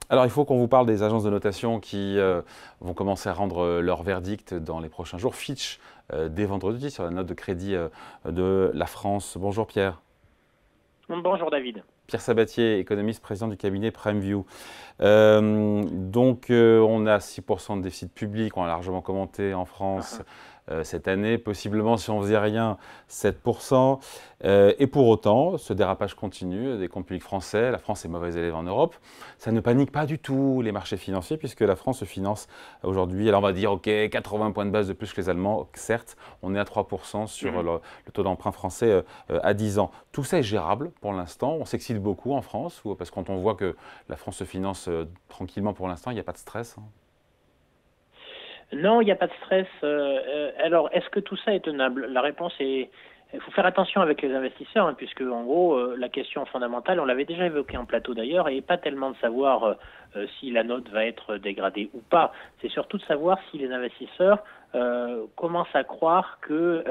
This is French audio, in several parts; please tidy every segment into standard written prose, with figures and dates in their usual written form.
Alors, il faut qu'on vous parle des agences de notation qui vont commencer à rendre leur verdict dans les prochains jours. Fitch, dès vendredi, sur la note de crédit de la France. Bonjour Pierre. Bonjour David. Pierre Sabatier, économiste, président du cabinet PrimeView. On a 6% de déficit public, on a largement commenté en France cette année, possiblement si on faisait rien, 7%. Et pour autant, ce dérapage continue des comptes publics français. La France est mauvais élève en Europe. Ça ne panique pas du tout les marchés financiers puisque la France se finance aujourd'hui. Alors on va dire, ok, 80 points de base de plus que les Allemands, certes, on est à 3% sur le taux d'emprunt français à 10 ans. Tout ça est gérable pour l'instant. On s'excite beaucoup en France parce que quand on voit que la France se finance tranquillement pour l'instant, il n'y a pas de stress. Non, il n'y a pas de stress. Alors, est-ce que tout ça est tenable? La réponse est, il faut faire attention avec les investisseurs, puisque en gros, la question fondamentale, on l'avait déjà évoqué en plateau d'ailleurs, et pas tellement de savoir si la note va être dégradée ou pas. C'est surtout de savoir si les investisseurs commencent à croire que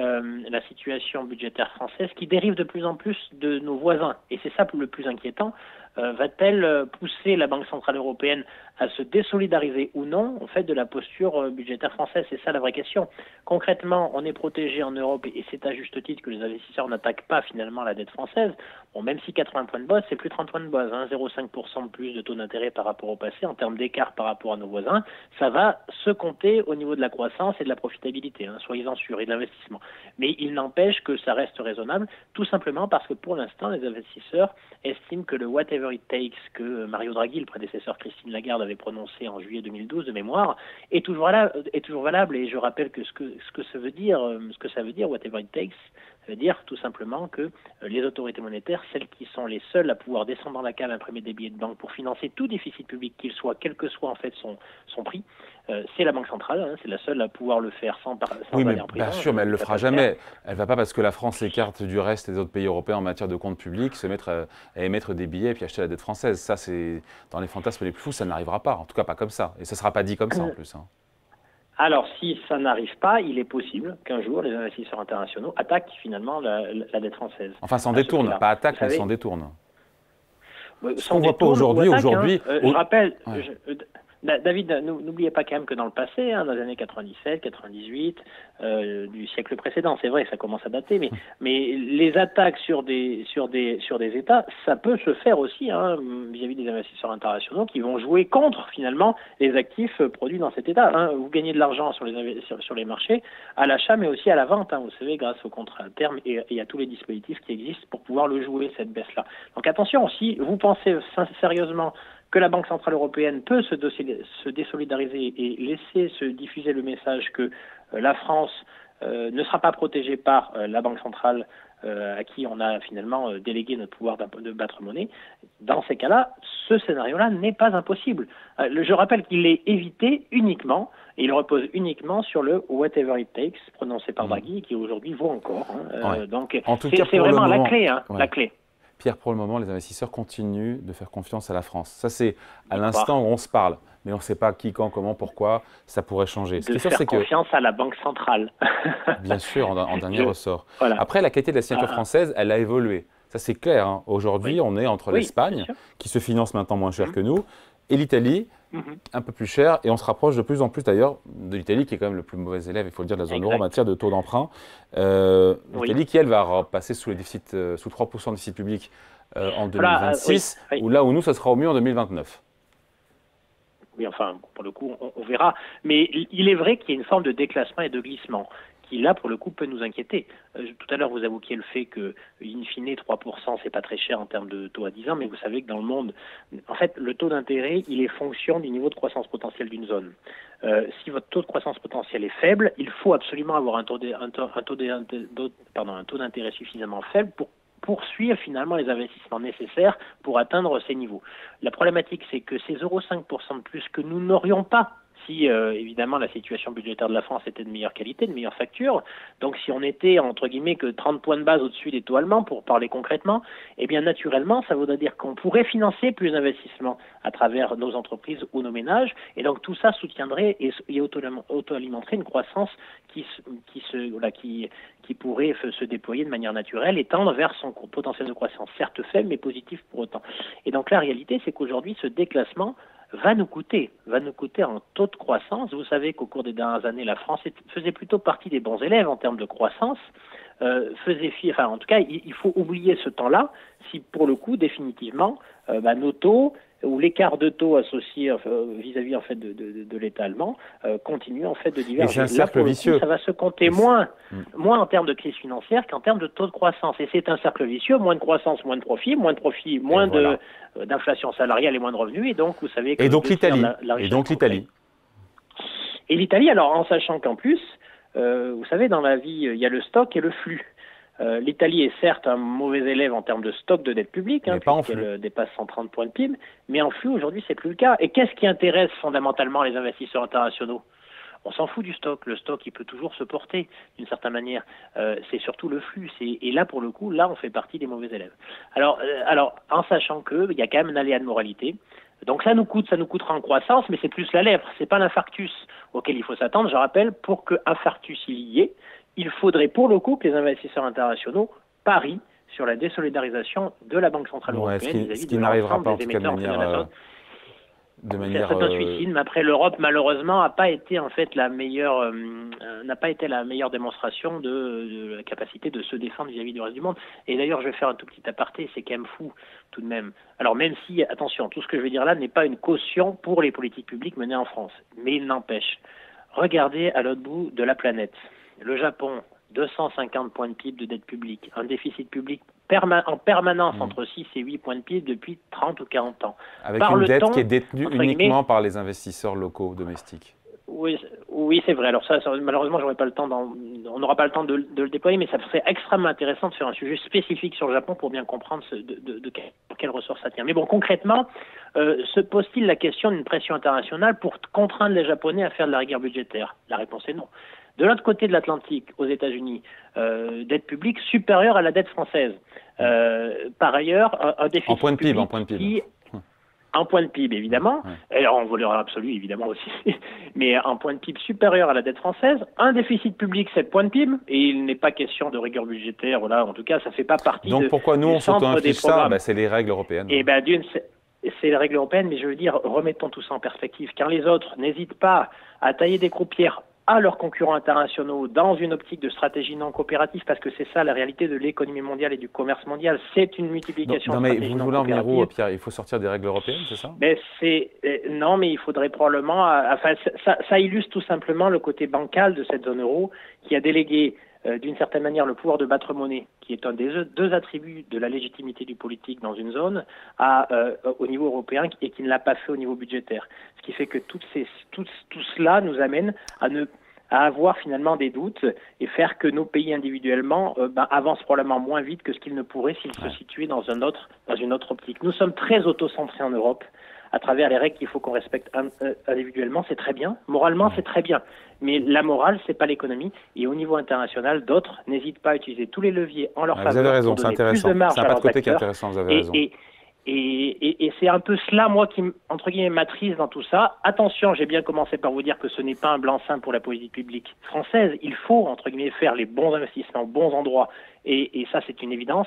la situation budgétaire française, qui dérive de plus en plus de nos voisins, et c'est ça le plus inquiétant, va-t-elle pousser la Banque centrale européenne à se désolidariser ou non en fait de la posture budgétaire française? C'est ça la vraie question. Concrètement, on est protégé en Europe et c'est à juste titre que les investisseurs n'attaquent pas finalement la dette française. Bon, même si 80 points de base, c'est plus 30 points de base, 0,5% de plus de taux d'intérêt par rapport au passé en termes d'écart par rapport à nos voisins, ça va se compter au niveau de la croissance et de la profitabilité, soyez-en sûrs, et de l'investissement. Mais il n'empêche que ça reste raisonnable, tout simplement parce que pour l'instant, les investisseurs estiment que le whatever it takes que Mario Draghi, le prédécesseur Christine Lagarde, avait prononcé en juillet 2012 de mémoire, est toujours valable. Et je rappelle que ce que ça veut dire, whatever it takes, ça veut dire tout simplement que les autorités monétaires, celles qui sont les seules à pouvoir descendre dans la cave, imprimer des billets de banque pour financer tout déficit public qu'il soit, quel que soit en fait son prix, c'est la Banque centrale, c'est la seule à pouvoir le faire sans Oui, mais aller en prison. bien sûr, mais elle ne le fera jamais. Elle ne va pas parce que la France s'écarte du reste des autres pays européens en matière de comptes publics, se mettre à émettre des billets et puis acheter la dette française. Ça, c'est dans les fantasmes les plus fous, ça n'arrivera pas. En tout cas, pas comme ça. Et ça ne sera pas dit comme ça en plus. Alors, si ça n'arrive pas, il est possible qu'un jour, les investisseurs internationaux attaquent finalement la dette française. Enfin, s'en détournent, pas attaquent, mais s'en détournent. Ce qu'on ne voit pas aujourd'hui, je rappelle, David, n'oubliez pas quand même que dans le passé, dans les années 97, 98, du siècle précédent, c'est vrai, ça commence à dater, mais les attaques sur des États, ça peut se faire aussi vis-à-vis des investisseurs internationaux qui vont jouer contre finalement les actifs produits dans cet État. Vous gagnez de l'argent sur les marchés, à l'achat, mais aussi à la vente, vous savez, grâce aux contrats à terme et à tous les dispositifs qui existent pour pouvoir le jouer, cette baisse-là. Donc attention, si vous pensez sérieusement que la Banque centrale européenne peut se désolidariser et laisser se diffuser le message que la France ne sera pas protégée par la Banque centrale à qui on a finalement délégué notre pouvoir de battre monnaie, dans ces cas-là, ce scénario-là n'est pas impossible. Je rappelle qu'il est évité uniquement, et il repose uniquement sur le whatever it takes prononcé par Draghi, qui aujourd'hui vaut encore. Donc c'est vraiment la clé. La clé. Pierre, pour le moment, les investisseurs continuent de faire confiance à la France. Ça, c'est à l'instant où on se parle. Mais on ne sait pas qui, quand, comment, pourquoi ça pourrait changer. De faire confiance à la Banque centrale. Bien sûr, en dernier ressort. Voilà. Après, la qualité de la signature française, elle a évolué. Ça, c'est clair. Aujourd'hui, on est entre l'Espagne, qui se finance maintenant moins cher que nous, et l'Italie, un peu plus cher. Et on se rapproche de plus en plus, d'ailleurs, de l'Italie, qui est quand même le plus mauvais élève, il faut le dire, de la zone euro en matière de taux d'emprunt. L'Italie, qui, elle, va repasser sous 3% de déficit public en 2026, où nous, ça sera au mieux en 2029. Oui, enfin, pour le coup, on verra. Mais il est vrai qu'il y a une forme de déclassement et de glissement qui, là, pour le coup, peut nous inquiéter. Tout à l'heure, vous évoquiez le fait que, in fine, 3%, c'est pas très cher en termes de taux à 10 ans, mais vous savez que dans le monde, en fait, le taux d'intérêt, il est fonction du niveau de croissance potentielle d'une zone. Si votre taux de croissance potentielle est faible, il faut absolument avoir un taux d'intérêt suffisamment faible pour poursuivre finalement les investissements nécessaires pour atteindre ces niveaux. La problématique, c'est que ces 0,5% de plus que nous n'aurions pas si évidemment la situation budgétaire de la France était de meilleure qualité, de meilleure facture. Donc si on était entre guillemets que 30 points de base au-dessus des taux allemands, pour parler concrètement, eh bien naturellement ça voudrait dire qu'on pourrait financer plus d'investissements à travers nos entreprises ou nos ménages, et donc tout ça soutiendrait et auto-alimenterait une croissance qui pourrait se déployer de manière naturelle et tendre vers son potentiel de croissance, certes faible mais positif pour autant. Et donc la réalité, c'est qu'aujourd'hui ce déclassement va nous coûter en taux de croissance. Vous savez qu'au cours des dernières années, la France faisait plutôt partie des bons élèves en termes de croissance. En tout cas, il faut oublier ce temps-là si, pour le coup, définitivement, nos taux ou l'écart de taux associé vis-à-vis en fait de l'État allemand continue en fait de diverger. Et c'est un cercle vicieux. Ça va se compter moins en termes de crise financière qu'en termes de taux de croissance. Et c'est un cercle vicieux, moins de croissance, moins de profit, moins d'inflation salariale et moins de revenus. Et donc, vous savez que et donc l'Italie. Et l'Italie, alors en sachant qu'en plus, vous savez, dans la vie, il y a le stock et le flux. L'Italie est certes un mauvais élève en termes de stock de dette publique, puisqu'elle dépasse 130 points de PIB, mais en flux, aujourd'hui, c'est plus le cas. Et qu'est-ce qui intéresse fondamentalement les investisseurs internationaux? On s'en fout du stock. Le stock, il peut toujours se porter d'une certaine manière. C'est surtout le flux. Et là, pour le coup, on fait partie des mauvais élèves. Alors en sachant qu'il y a quand même un aléa de moralité. Donc ça nous coûtera en croissance, mais c'est plus la lèvre, c'est pas l'infarctus auquel il faut s'attendre. Je rappelle, pour que infarctus il y ait, il faudrait pour le coup que les investisseurs internationaux parient sur la désolidarisation de la Banque Centrale Européenne ce qui n'arrivera pas en tout cas de manière c'est un suicide, mais après l'Europe malheureusement n'a pas été en fait la meilleure démonstration de la capacité de se défendre vis-à-vis du reste du monde. Et d'ailleurs, je vais faire un tout petit aparté, c'est quand même fou tout de même. Alors même si, attention, tout ce que je vais dire là n'est pas une caution pour les politiques publiques menées en France, mais il n'empêche. Regardez à l'autre bout de la planète, le Japon, 250 points de PIB de dette publique, un déficit public en permanence entre 6 et 8 points de PIB depuis 30 ou 40 ans. Avec une dette qui est détenue uniquement par les investisseurs locaux domestiques. Oui, c'est vrai. Alors ça malheureusement, on n'aura pas le temps de le déployer, mais ça serait extrêmement intéressant de faire un sujet spécifique sur le Japon pour bien comprendre de quel ressort ça tient. Mais bon, concrètement, se pose-t-il la question d'une pression internationale pour contraindre les Japonais à faire de la rigueur budgétaire? La réponse est non. De l'autre côté de l'Atlantique, aux États-Unis, dette publique supérieure à la dette française. Par ailleurs, un déficit en point de PIB, en point de PIB, évidemment, et en valeur absolue, évidemment aussi, mais un point de PIB supérieur à la dette française, un déficit public, 7 points de PIB, et il n'est pas question de rigueur budgétaire, voilà, en tout cas, ça ne fait pas partie Donc pourquoi nous, on s'auto-inflige ça? C'est les règles européennes. Et c'est les règles européennes, mais je veux dire, remettons tout ça en perspective. Quand les autres n'hésitent pas à tailler des croupières à leurs concurrents internationaux dans une optique de stratégie non coopérative, parce que c'est ça la réalité de l'économie mondiale et du commerce mondial, c'est une multiplication de stratégies non coopératives. Vous voulez en venir où, Pierre? Il faut sortir des règles européennes, c'est ça? Non, mais il faudrait probablement... ça illustre tout simplement le côté bancal de cette zone euro qui a délégué d'une certaine manière le pouvoir de battre monnaie, qui est un des deux attributs de la légitimité du politique dans une zone, au niveau européen et qui ne l'a pas fait au niveau budgétaire. Ce qui fait que tout cela nous amène à avoir finalement des doutes et faire que nos pays individuellement avancent probablement moins vite que ce qu'ils ne pourraient s'ils se situaient dans une autre optique. Nous sommes très autocentrés en Europe à travers les règles qu'il faut qu'on respecte individuellement, c'est très bien. Moralement, c'est très bien. Mais la morale, c'est pas l'économie. Et au niveau international, d'autres n'hésitent pas à utiliser tous les leviers en leur faveur. Vous avez raison, c'est intéressant. C'est un pas de côté qui est intéressant, vous avez raison. Et c'est un peu cela, moi, qui, entre guillemets, m'attriste dans tout ça. Attention, j'ai bien commencé par vous dire que ce n'est pas un blanc-seing pour la politique publique française. Il faut, entre guillemets, faire les bons investissements aux bons endroits. Et ça, c'est une évidence.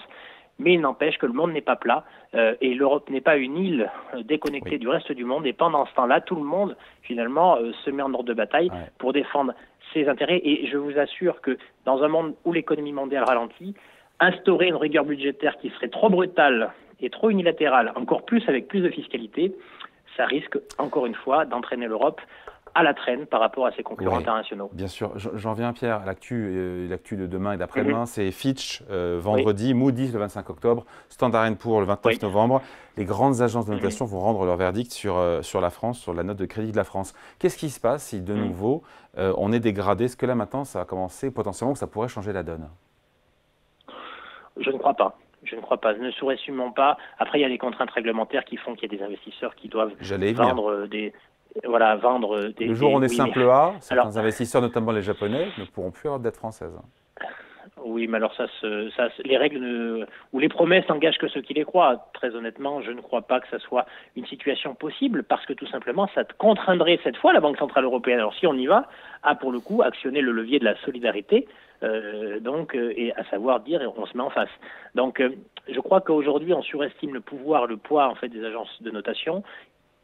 Mais il n'empêche que le monde n'est pas plat et l'Europe n'est pas une île déconnectée du reste du monde. Et pendant ce temps-là, tout le monde, finalement, se met en ordre de bataille pour défendre ses intérêts. Et je vous assure que dans un monde où l'économie mondiale ralentit, instaurer une rigueur budgétaire qui serait trop brutale et trop unilatérale, encore plus avec plus de fiscalité, ça risque, encore une fois, d'entraîner l'Europe à la traîne par rapport à ses concurrents internationaux. Bien sûr. J'en viens, Pierre, à l'actu de demain et d'après-demain. C'est Fitch vendredi, Moody's le 25 octobre, Standard & Poor's le 29 novembre. Les grandes agences de notation vont rendre leur verdict sur la France, sur la note de crédit de la France. Qu'est-ce qui se passe si, de nouveau, on est dégradé? Est-ce que là, maintenant, ça va commencer potentiellement, que ça pourrait changer la donne? Je ne crois pas. Je ne crois pas. Ne sous-estimons pas. Après, il y a des contraintes réglementaires qui font qu'il y a des investisseurs qui doivent vendre des... Le jour où on est simple A, certains investisseurs, notamment les Japonais, ne pourront plus avoir de dette française. Oui, mais alors les règles ou les promesses n'engagent que ceux qui les croient. Très honnêtement, je ne crois pas que ça soit une situation possible parce que tout simplement, ça contraindrait cette fois la Banque Centrale Européenne. Alors si on y va, à pour le coup actionner le levier de la solidarité, et à savoir dire on se met en face. Donc je crois qu'aujourd'hui on surestime le pouvoir, le poids en fait des agences de notation.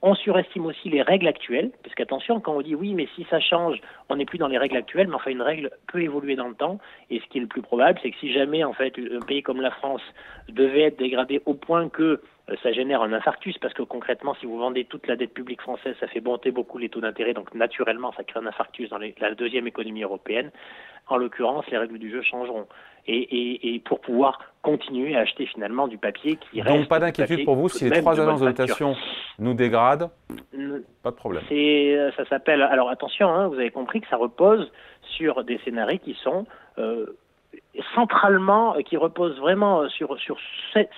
On surestime aussi les règles actuelles, parce qu'attention, quand on dit oui, mais si ça change, on n'est plus dans les règles actuelles, mais enfin une règle peut évoluer dans le temps. Et ce qui est le plus probable, c'est que si jamais en fait un pays comme la France devait être dégradé au point que ça génère un infarctus, parce que concrètement, si vous vendez toute la dette publique française, ça fait monter beaucoup les taux d'intérêt, donc naturellement, ça crée un infarctus dans la deuxième économie européenne. En l'occurrence, les règles du jeu changeront. Et pour pouvoir continuer à acheter finalement du papier qui reste. Donc pas d'inquiétude pour vous, si les 3 agences de notation nous dégradent, pas de problème. Ça s'appelle. Alors attention, hein, vous avez compris que ça repose sur des scénarios qui sont centralement, qui reposent vraiment sur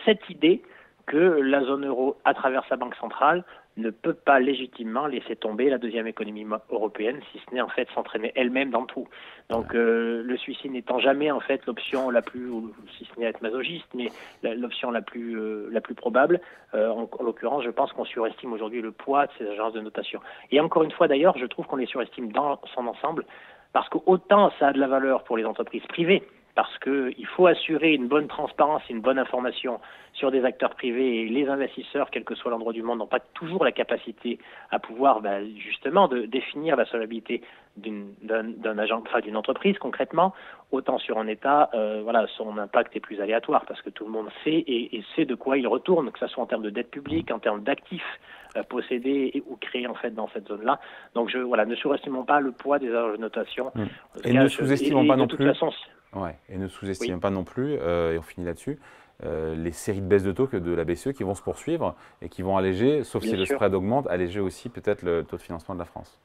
cette idée que la zone euro, à travers sa banque centrale, ne peut pas légitimement laisser tomber la deuxième économie européenne, si ce n'est en fait s'entraîner elle-même dans tout. Donc le suicide n'étant jamais en fait l'option la plus, si ce n'est être masochiste, mais l'option la plus probable. En l'occurrence, je pense qu'on surestime aujourd'hui le poids de ces agences de notation. Et encore une fois d'ailleurs, je trouve qu'on les surestime dans son ensemble, parce qu'autant ça a de la valeur pour les entreprises privées, parce qu'il faut assurer une bonne transparence et une bonne information sur des acteurs privés, et les investisseurs, quel que soit l'endroit du monde, n'ont pas toujours la capacité à pouvoir justement de définir la solvabilité d'une entreprise concrètement. Autant sur un État, son impact est plus aléatoire, parce que tout le monde sait et sait de quoi il retourne, que ce soit en termes de dette publique, en termes d'actifs possédés ou créés en fait dans cette zone-là. Donc ne sous-estimons pas le poids des agences de notation. Et ne sous-estimons pas non plus. Et ne sous-estimons pas non plus, et on finit là-dessus, les séries de baisses de taux de la BCE qui vont se poursuivre et qui vont alléger, sauf si le spread augmente, alléger aussi peut-être le taux de financement de la France.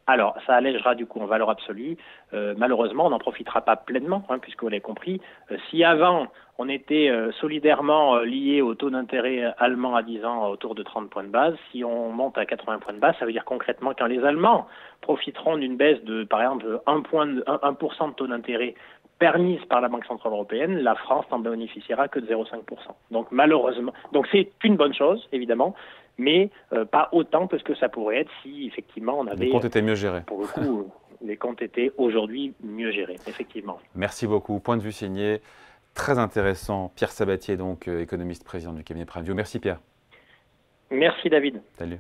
Alors, ça allègera du coup en valeur absolue. Malheureusement, on n'en profitera pas pleinement, puisque vous l'avez compris. Si avant, on était solidairement lié au taux d'intérêt allemand à 10 ans autour de 30 points de base, si on monte à 80 points de base, ça veut dire concrètement quand les Allemands profiteront d'une baisse de, par exemple, 1% de taux d'intérêt permise par la Banque Centrale Européenne, la France n'en bénéficiera que de 0,5%. Donc malheureusement, c'est une bonne chose, évidemment, mais pas autant que ce que ça pourrait être si effectivement on avait… Les comptes étaient mieux gérés. Pour le coup, les comptes étaient aujourd'hui mieux gérés, effectivement. Merci beaucoup. Point de vue signé, très intéressant. Pierre Sabatier, donc économiste, président du cabinet PrimeView. Merci Pierre. Merci David. Salut.